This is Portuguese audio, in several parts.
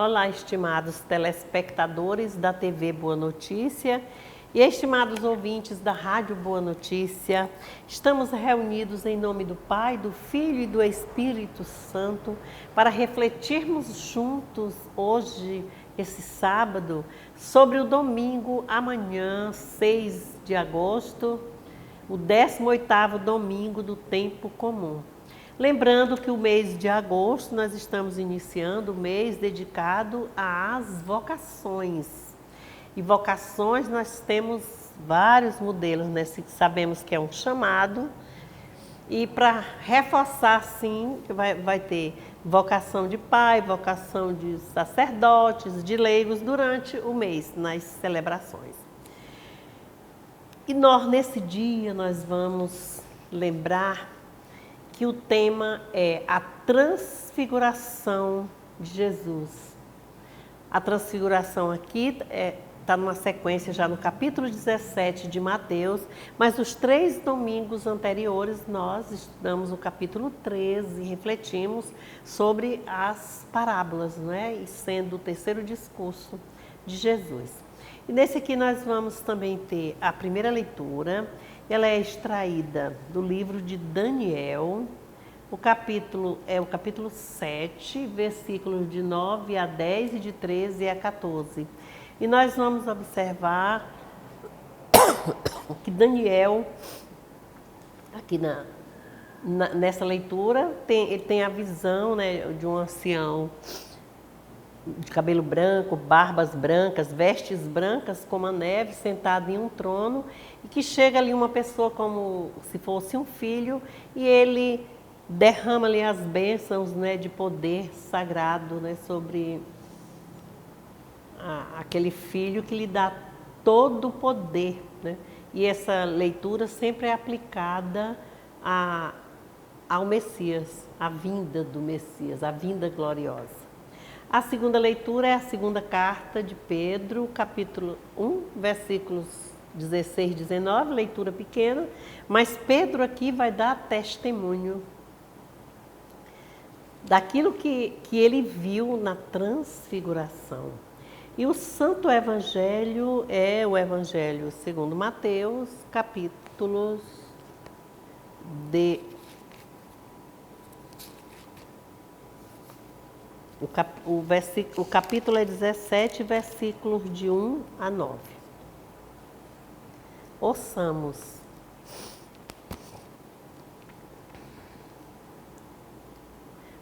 Olá, estimados telespectadores da TV Boa Notícia e estimados ouvintes da Rádio Boa Notícia. Estamos reunidos em nome do Pai, do Filho e do Espírito Santo para refletirmos juntos hoje, esse sábado, sobre o domingo amanhã, 6 de agosto, o 18º domingo do tempo comum. Lembrando que o mês de agosto nós estamos iniciando o mês dedicado às vocações. E vocações nós temos vários modelos, né? Sabemos que é um chamado. E para reforçar, sim, vai ter vocação de pai, vocação de sacerdotes, de leigos durante o mês, nas celebrações. E nesse dia, nós vamos lembrar que o tema é a transfiguração de Jesus. A transfiguração aqui está numa sequência já no capítulo 17 de Mateus, mas os 3 domingos anteriores nós estudamos o capítulo 13 e refletimos sobre as parábolas, né? E sendo o terceiro discurso de Jesus. E nesse aqui nós vamos também ter a primeira leitura. Ela é extraída do livro de Daniel. O capítulo é o capítulo 7, versículos de 9 a 10 e de 13 a 14. E nós vamos observar que Daniel, aqui nessa leitura, ele tem a visão, né, de um ancião de cabelo branco, barbas brancas, vestes brancas como a neve, sentado em um trono, e que chega ali uma pessoa como se fosse um filho, e ele derrama ali as bênçãos, né, de poder sagrado, né, sobre aquele filho que lhe dá todo o poder, né? E essa leitura sempre é aplicada ao Messias, à vinda do Messias, à vinda gloriosa. A segunda leitura é a segunda carta de Pedro, capítulo 1, versículos 16 e 19, leitura pequena, mas Pedro aqui vai dar testemunho daquilo que ele viu na transfiguração. E o Santo Evangelho é o Evangelho segundo Mateus, capítulos O capítulo é 17, versículos de 1 a 9. Ouçamos.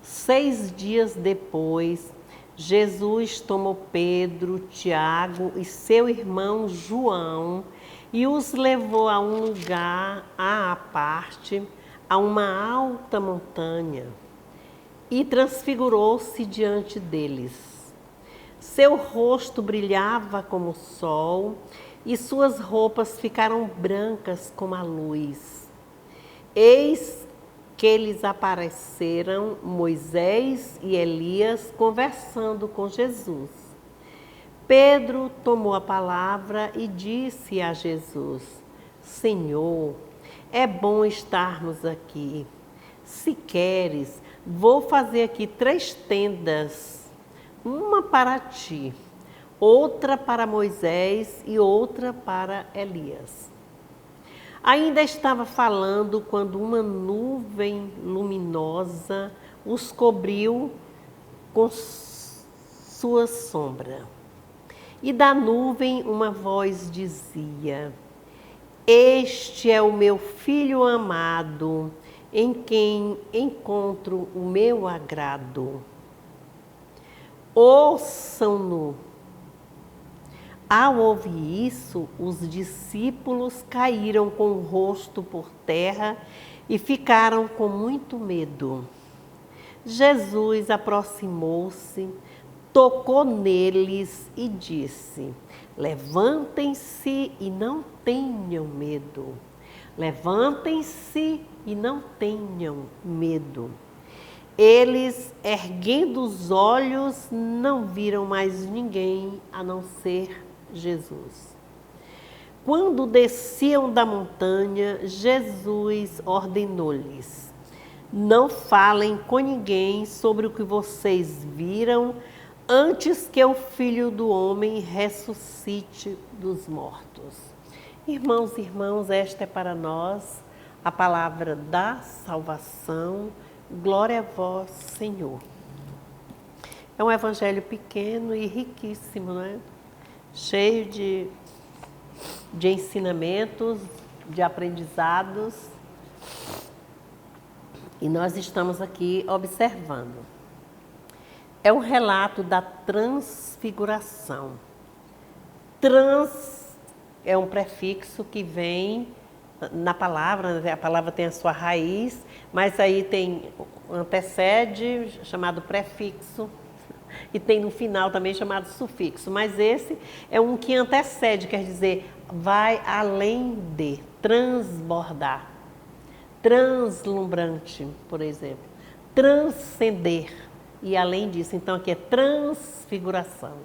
Seis dias depois, Jesus tomou Pedro, Tiago e seu irmão João e os levou a um lugar à parte, a uma alta montanha, e transfigurou-se diante deles. Seu rosto brilhava como o sol e suas roupas ficaram brancas como a luz. Eis que lhes apareceram Moisés e Elias conversando com Jesus. Pedro tomou a palavra e disse a Jesus: Senhor, é bom estarmos aqui. Se queres, vou fazer aqui 3 tendas, uma para ti, outra para Moisés e outra para Elias. Ainda estava falando quando uma nuvem luminosa os cobriu com sua sombra. E da nuvem uma voz dizia: Este é o meu filho amado, em quem encontro o meu agrado. Ouçam-no. Ao ouvir isso, os discípulos caíram com o rosto por terra e ficaram com muito medo. Jesus aproximou-se, tocou neles e disse: Levantem-se e não tenham medo. Levantem-se e não tenham medo. Eles, erguendo os olhos, não viram mais ninguém a não ser Jesus. Quando desciam da montanha, Jesus ordenou-lhes: Não falem com ninguém sobre o que vocês viram antes que o Filho do Homem ressuscite dos mortos. Irmãos e irmãs, esta é para nós a palavra da salvação. Glória a vós, Senhor. É um evangelho pequeno e riquíssimo, né? Cheio de ensinamentos, de aprendizados. E nós estamos aqui observando. É um relato da transfiguração. Trans é um prefixo que vem na palavra, a palavra tem a sua raiz, mas aí tem antecede, chamado prefixo, e tem no final também chamado sufixo. Mas esse é um que antecede, quer dizer, vai além de, transbordar, translumbrante, por exemplo, transcender. E além disso, então aqui é transfiguração.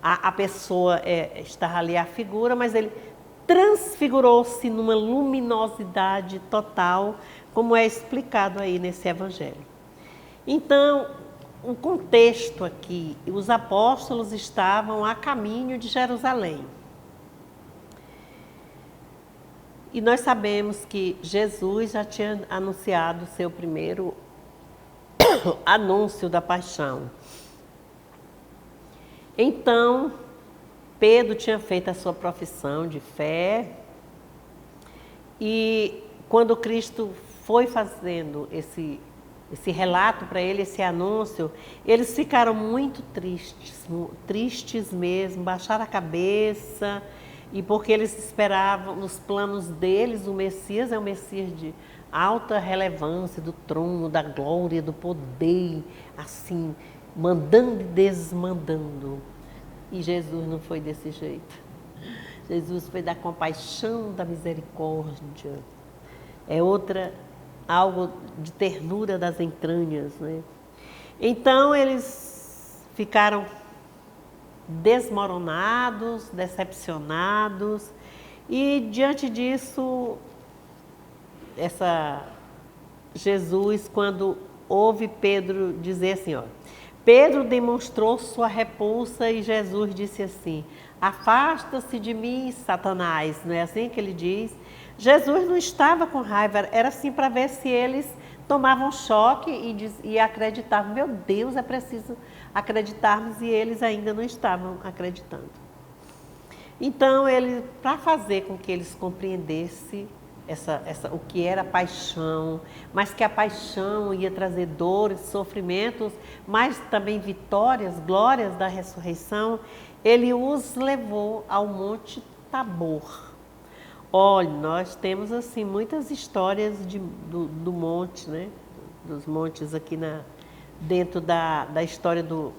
A pessoa está ali a figura, mas ele transfigurou-se numa luminosidade total, como é explicado aí nesse evangelho. Então, o contexto aqui, os apóstolos estavam a caminho de Jerusalém. E nós sabemos que Jesus já tinha anunciado o seu primeiro anúncio da paixão. Então, Pedro tinha feito a sua profissão de fé e quando Cristo foi fazendo esse relato para ele, esse anúncio, eles ficaram muito tristes mesmo, baixaram a cabeça, e porque eles esperavam, nos planos deles, o Messias é um Messias de alta relevância, do trono, da glória, do poder, assim, mandando e desmandando. E Jesus não foi desse jeito. Jesus foi da compaixão, da misericórdia. É algo de ternura das entranhas, né? Então eles ficaram desmoronados, decepcionados, e diante disso, Jesus, quando ouve Pedro dizer assim, ó, Pedro demonstrou sua repulsa e Jesus disse assim, afasta-se de mim, Satanás, não é assim que ele diz? Jesus não estava com raiva, era assim para ver se eles tomavam choque e acreditavam, meu Deus, é preciso acreditarmos, e eles ainda não estavam acreditando. Então, para fazer com que eles compreendessem o que era paixão, mas que a paixão ia trazer dores, sofrimentos, mas também vitórias, glórias da ressurreição, ele os levou ao Monte Tabor. Olha, nós temos assim muitas histórias do monte, né? Dos montes aqui dentro da história do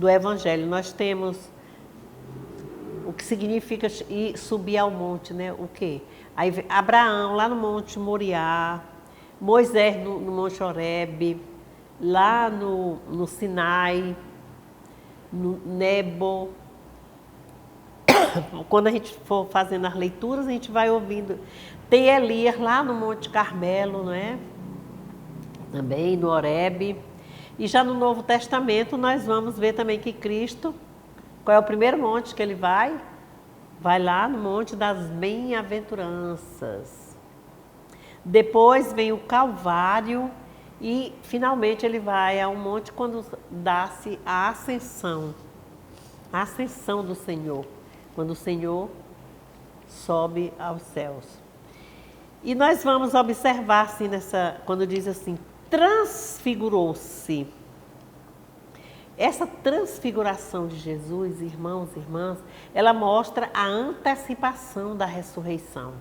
Evangelho. Nós temos o que significa subir ao monte, né? O quê? Aí Abraão lá no Monte Moriá, Moisés no Monte Horebe, lá no Sinai, no Nebo. Quando a gente for fazendo as leituras, a gente vai ouvindo. Tem Elias lá no Monte Carmelo, não é? Também no Horebe. E já no Novo Testamento nós vamos ver também que Cristo, qual é o primeiro monte que ele vai? Vai lá no Monte das Bem-aventuranças. Depois vem o Calvário e finalmente ele vai a um monte quando dá-se a ascensão do Senhor, quando o Senhor sobe aos céus. E nós vamos observar assim quando diz assim, transfigurou-se. Essa transfiguração de Jesus, irmãos e irmãs, ela mostra a antecipação da ressurreição.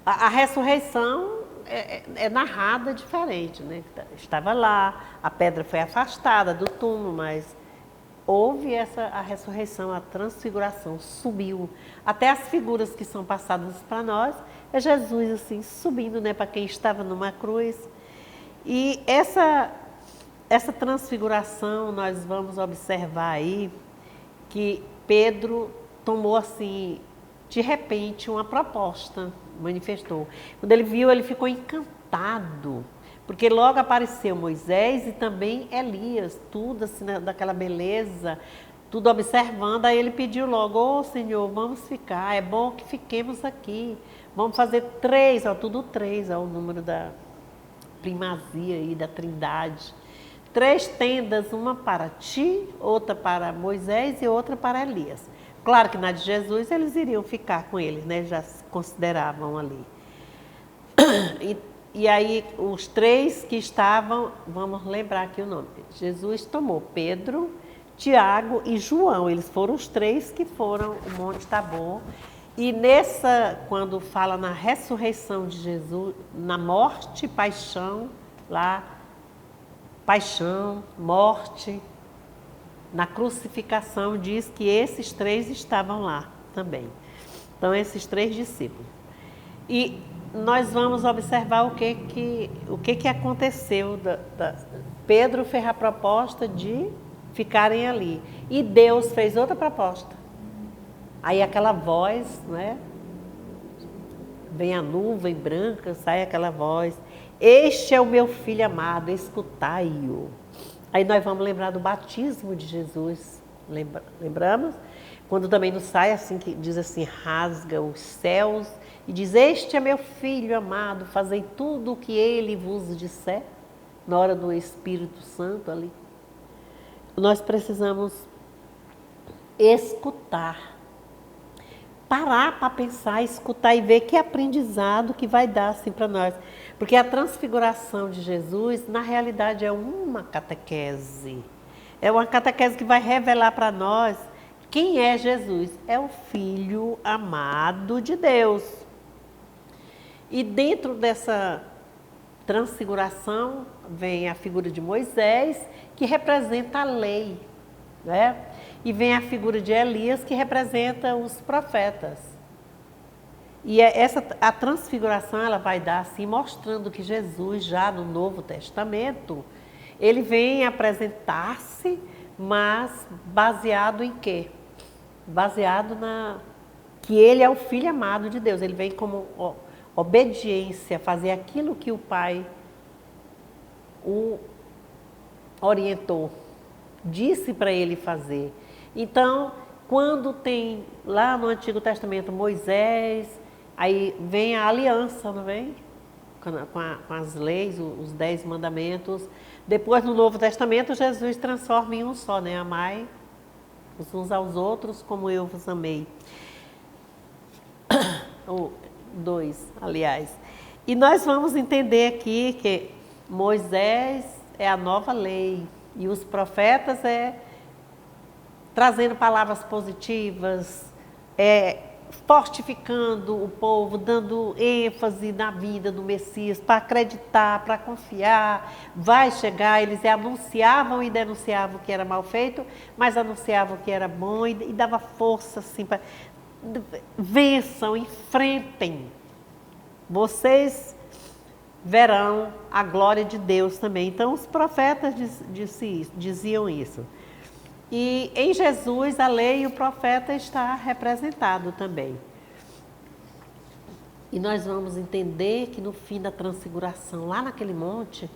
A ressurreição é narrada diferente, né? Estava lá, a pedra foi afastada do túmulo, mas houve a ressurreição, a transfiguração, subiu. Até as figuras que são passadas para nós, é Jesus assim, subindo, né, para quem estava numa cruz. E essa transfiguração, nós vamos observar aí que Pedro tomou assim, de repente, uma proposta, manifestou. Quando ele viu, ele ficou encantado, Porque logo apareceu Moisés e também Elias, tudo assim, daquela beleza, tudo observando. Aí ele pediu logo: ô Senhor, vamos ficar, é bom que fiquemos aqui. Vamos fazer 3, ó, tudo 3, ó, o número da primazia aí, da trindade. 3 tendas, uma para ti, outra para Moisés e outra para Elias. Claro que na de Jesus eles iriam ficar com eles, né? Já se consideravam ali. E aí os 3 que estavam, vamos lembrar aqui o nome. Jesus tomou Pedro, Tiago e João. Eles foram os 3 que foram o Monte Tabor. E quando fala na ressurreição de Jesus, na morte, paixão, lá, paixão, morte, na crucificação, diz que esses 3 estavam lá também. Então, esses 3 discípulos. E nós vamos observar o que aconteceu. Pedro fez a proposta de ficarem ali. E Deus fez outra proposta. Aí aquela voz, né? Vem a nuvem branca, sai aquela voz: este é o meu filho amado, escutai-o. Aí nós vamos lembrar do batismo de Jesus. Lembramos? Quando também nos sai assim, que diz assim: rasga os céus e diz: este é meu filho amado, fazei tudo o que ele vos disser. Na hora do Espírito Santo ali. Nós precisamos escutar. Parar para pensar, escutar e ver que aprendizado que vai dar assim para nós. Porque a transfiguração de Jesus, na realidade, é uma catequese. É uma catequese que vai revelar para nós quem é Jesus. É o Filho amado de Deus. E dentro dessa transfiguração vem a figura de Moisés, que representa a lei, né? E vem a figura de Elias, que representa os profetas. E a transfiguração ela vai dar assim, mostrando que Jesus, já no Novo Testamento, ele vem apresentar-se, mas baseado em quê? Baseado que ele é o Filho amado de Deus. Ele vem como obediência, fazer aquilo que o Pai o orientou, disse para ele fazer. Então, quando tem lá no Antigo Testamento Moisés, aí vem a aliança, não vem? Com as leis, os 10 mandamentos. Depois, no Novo Testamento, Jesus transforma em um só, né? Amai uns aos outros como eu vos amei. Ou 2, aliás. E nós vamos entender aqui que Moisés é a nova lei e os profetas trazendo palavras positivas, fortificando o povo, dando ênfase na vida do Messias, para acreditar, para confiar, vai chegar. Eles anunciavam e denunciavam o que era mal feito, mas anunciavam o que era bom e dava força assim, para vençam, enfrentem. Vocês verão a glória de Deus também. Então os profetas diziam isso. E em Jesus a lei e o profeta está representado também. E nós vamos entender que no fim da transfiguração, lá naquele monte,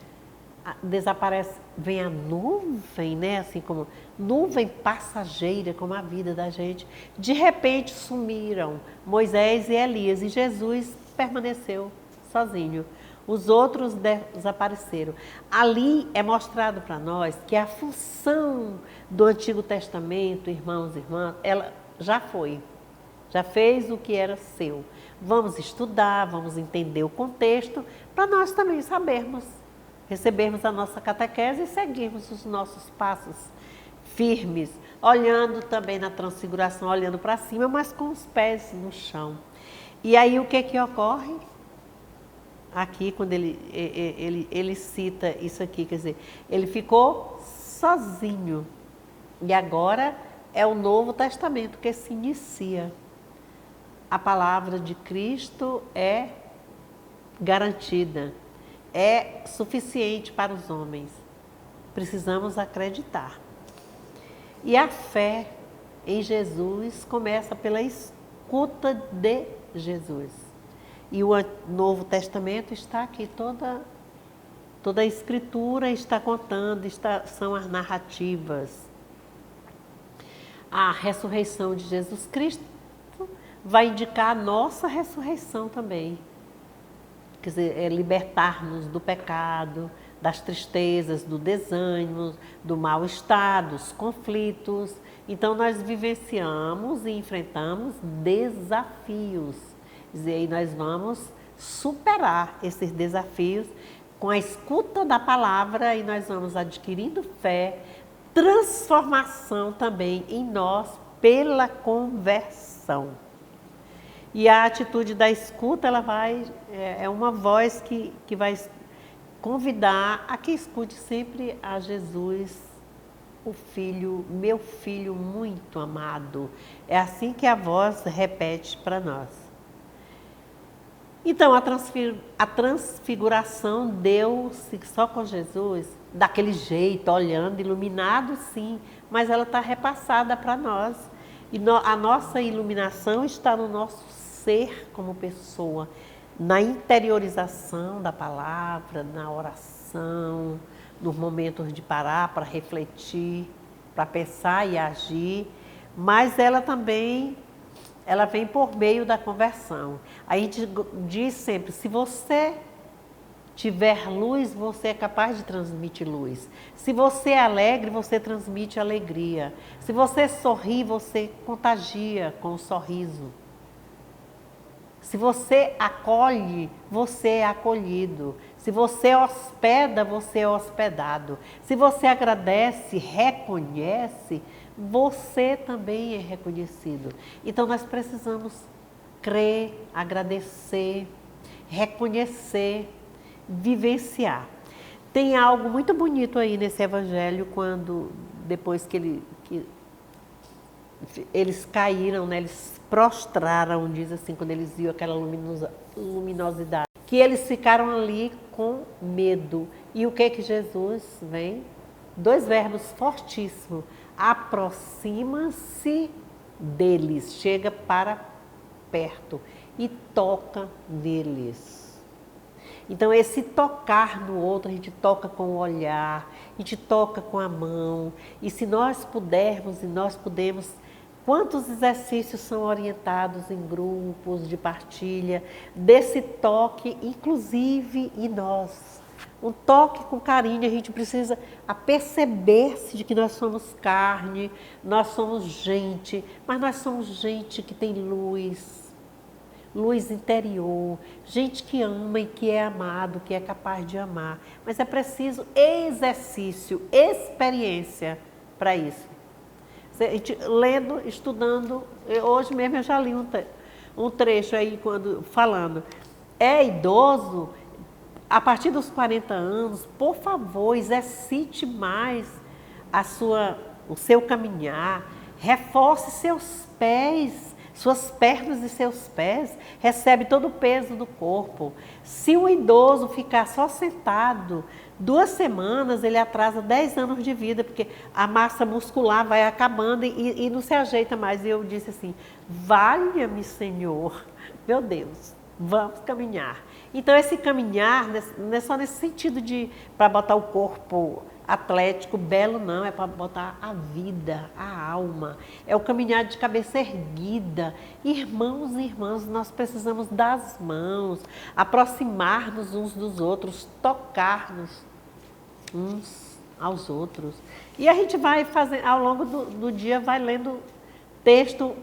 desaparece, vem a nuvem, né? Assim como nuvem passageira, como a vida da gente. De repente sumiram Moisés e Elias e Jesus permaneceu sozinho. Os outros desapareceram. Ali é mostrado para nós que a função do Antigo Testamento, irmãos e irmãs, ela já fez o que era seu. Vamos estudar, vamos entender o contexto, para nós também sabermos, recebermos a nossa catequese e seguirmos os nossos passos firmes, olhando também na transfiguração, olhando para cima, mas com os pés no chão. E aí o que ocorre? Aqui, quando ele cita isso aqui, quer dizer, ele ficou sozinho. E agora é o Novo Testamento que se inicia. A palavra de Cristo é garantida, é suficiente para os homens. Precisamos acreditar. E a fé em Jesus começa pela escuta de Jesus. E o Novo Testamento está aqui Toda a escritura está contando, são as narrativas. A ressurreição de Jesus Cristo vai indicar a nossa ressurreição também. Quer dizer, é libertar-nos do pecado, das tristezas, do desânimo, do mal-estar, dos conflitos. Então, nós vivenciamos e enfrentamos desafios. Quer dizer, aí nós vamos superar esses desafios com a escuta da palavra e nós vamos adquirindo fé, transformação também em nós pela conversão. E a atitude da escuta, ela é uma voz que vai convidar a que escute sempre a Jesus, o Filho, meu Filho muito amado. É assim que a voz repete para nós. Então, a transfiguração deu-se só com Jesus, daquele jeito, olhando, iluminado sim, mas ela está repassada para nós. E a nossa iluminação está no nosso ser como pessoa, na interiorização da palavra, na oração, nos momentos de parar para refletir, para pensar e agir, mas ela também, ela vem por meio da conversão. A gente diz sempre, se você tiver luz, você é capaz de transmitir luz. Se você é alegre, você transmite alegria. Se você sorri, você contagia com o sorriso. Se você acolhe, você é acolhido. Se você hospeda, você é hospedado. Se você agradece, reconhece, você também é reconhecido. Então nós precisamos crer, agradecer, reconhecer, vivenciar. Tem algo muito bonito aí nesse evangelho quando, depois que eles caíram, né, eles prostraram, diz assim, quando eles viram aquela luminosidade, que eles ficaram ali com medo. E o que Jesus vem? 2 verbos fortíssimos. Aproxima-se deles, chega para perto e toca neles. Então, esse tocar no outro, a gente toca com o olhar, a gente toca com a mão. E se nós pudermos, e nós podemos, quantos exercícios são orientados em grupos de partilha, desse toque, inclusive em nós. Um toque com carinho, a gente precisa aperceber-se de que nós somos carne, nós somos gente, mas nós somos gente que tem luz interior, gente que ama e que é amado, que é capaz de amar. Mas é preciso exercício, experiência para isso. A gente, lendo, estudando, hoje mesmo eu já li um trecho aí falando. É idoso, a partir dos 40 anos, por favor, exercite mais o seu caminhar, reforce seus pés, suas pernas e seus pés, recebe todo o peso do corpo. Se um idoso ficar só sentado 2 semanas, ele atrasa 10 anos de vida, porque a massa muscular vai acabando e não se ajeita mais. E eu disse assim, valha-me Senhor, meu Deus, vamos caminhar. Então esse caminhar não é só nesse sentido para botar o corpo atlético, belo, não, é para botar a vida, a alma. É o caminhar de cabeça erguida. Irmãos e irmãs, nós precisamos das mãos, aproximar-nos uns dos outros, tocar-nos uns aos outros. E a gente vai fazer, ao longo do dia, vai lendo texto.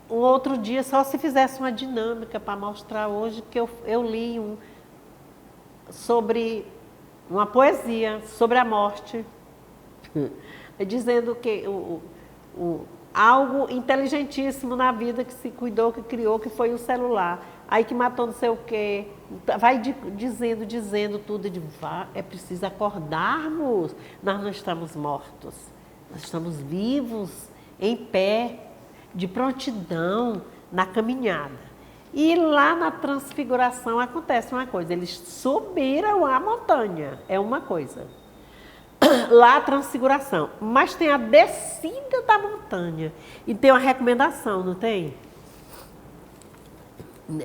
Um outro dia, só se fizesse uma dinâmica para mostrar hoje, que eu li sobre uma poesia sobre a morte, dizendo que algo inteligentíssimo na vida que se cuidou, que criou, que foi o celular. Aí que matou não sei o quê. Vai dizendo tudo. É preciso acordarmos. Nós não estamos mortos. Nós estamos vivos, em pé, de prontidão, na caminhada. E lá na transfiguração acontece uma coisa, eles subiram a montanha, é uma coisa. Lá a transfiguração, mas tem a descida da montanha. E tem uma recomendação, não tem?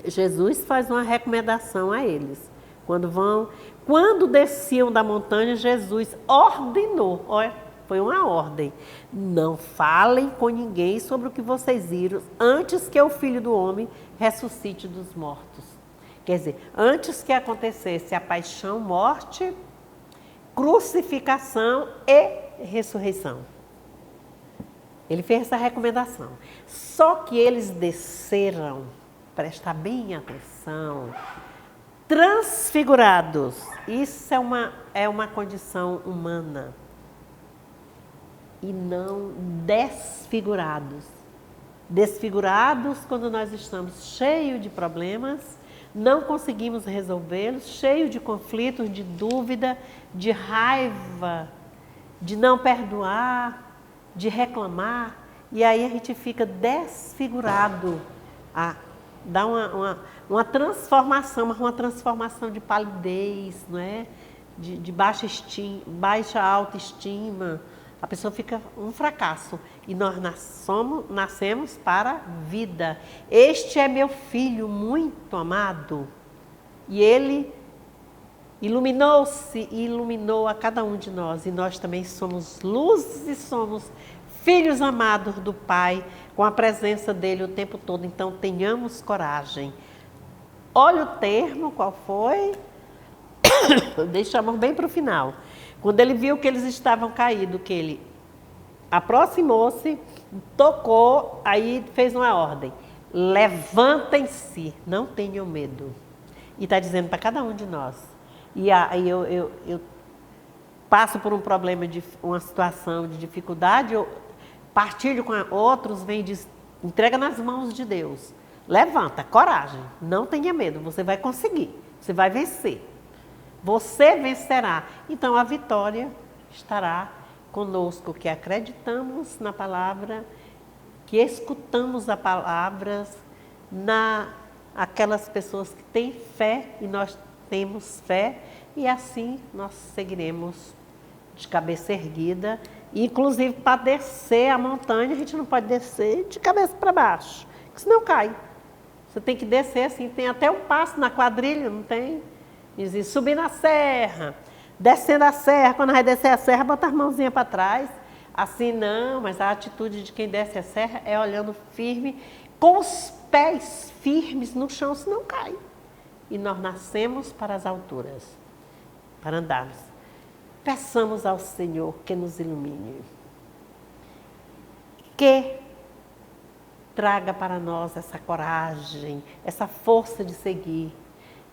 Jesus faz uma recomendação a eles. Quando desciam da montanha, Jesus ordenou, olha, foi uma ordem, não falem com ninguém sobre o que vocês viram antes que o Filho do Homem ressuscite dos mortos. Quer dizer, antes que acontecesse a paixão, morte, crucificação e ressurreição. Ele fez essa recomendação. Só que eles desceram, presta bem atenção, transfigurados. Isso é uma condição humana. E não desfigurados. Desfigurados quando nós estamos cheios de problemas, não conseguimos resolvê-los, cheios de conflitos, de dúvida, de raiva, de não perdoar, de reclamar, e aí a gente fica desfigurado. Dá uma transformação, mas uma transformação de palidez, não é? De baixa autoestima. A pessoa fica um fracasso. E nós nascemos para a vida. Este é meu filho muito amado. E ele iluminou-se e iluminou a cada um de nós. E nós também somos luzes e somos filhos amados do Pai, com a presença dele o tempo todo. Então tenhamos coragem. Olha o termo, qual foi? Deixamos bem para o final. Quando ele viu que eles estavam caídos, que ele aproximou-se, tocou, aí fez uma ordem. Levantem-se, não tenham medo. E está dizendo para cada um de nós. E aí eu passo por um problema, uma situação de dificuldade, eu partilho com outros, vem e diz, entrega nas mãos de Deus. Levanta, coragem, não tenha medo, você vai conseguir, você vai vencer. Você vencerá. Então a vitória estará conosco, que acreditamos na palavra, que escutamos a palavra, aquelas pessoas que têm fé e nós temos fé, e assim nós seguiremos de cabeça erguida. Inclusive para descer a montanha, a gente não pode descer de cabeça para baixo, porque senão cai. Você tem que descer assim, tem até um passo na quadrilha, não tem? Diz, subir na serra, descendo a serra, quando vai descer a serra, bota as mãozinhas para trás. Assim não, mas a atitude de quem desce a serra é olhando firme, com os pés firmes no chão, senão cai. E nós nascemos para as alturas, para andarmos. Peçamos ao Senhor que nos ilumine, que traga para nós essa coragem, essa força de seguir.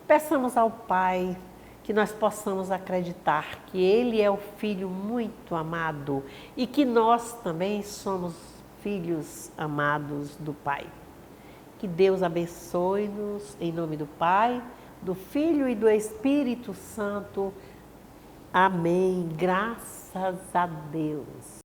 Peçamos ao Pai que nós possamos acreditar que Ele é o Filho muito amado e que nós também somos filhos amados do Pai. Que Deus abençoe-nos em nome do Pai, do Filho e do Espírito Santo. Amém. Graças a Deus.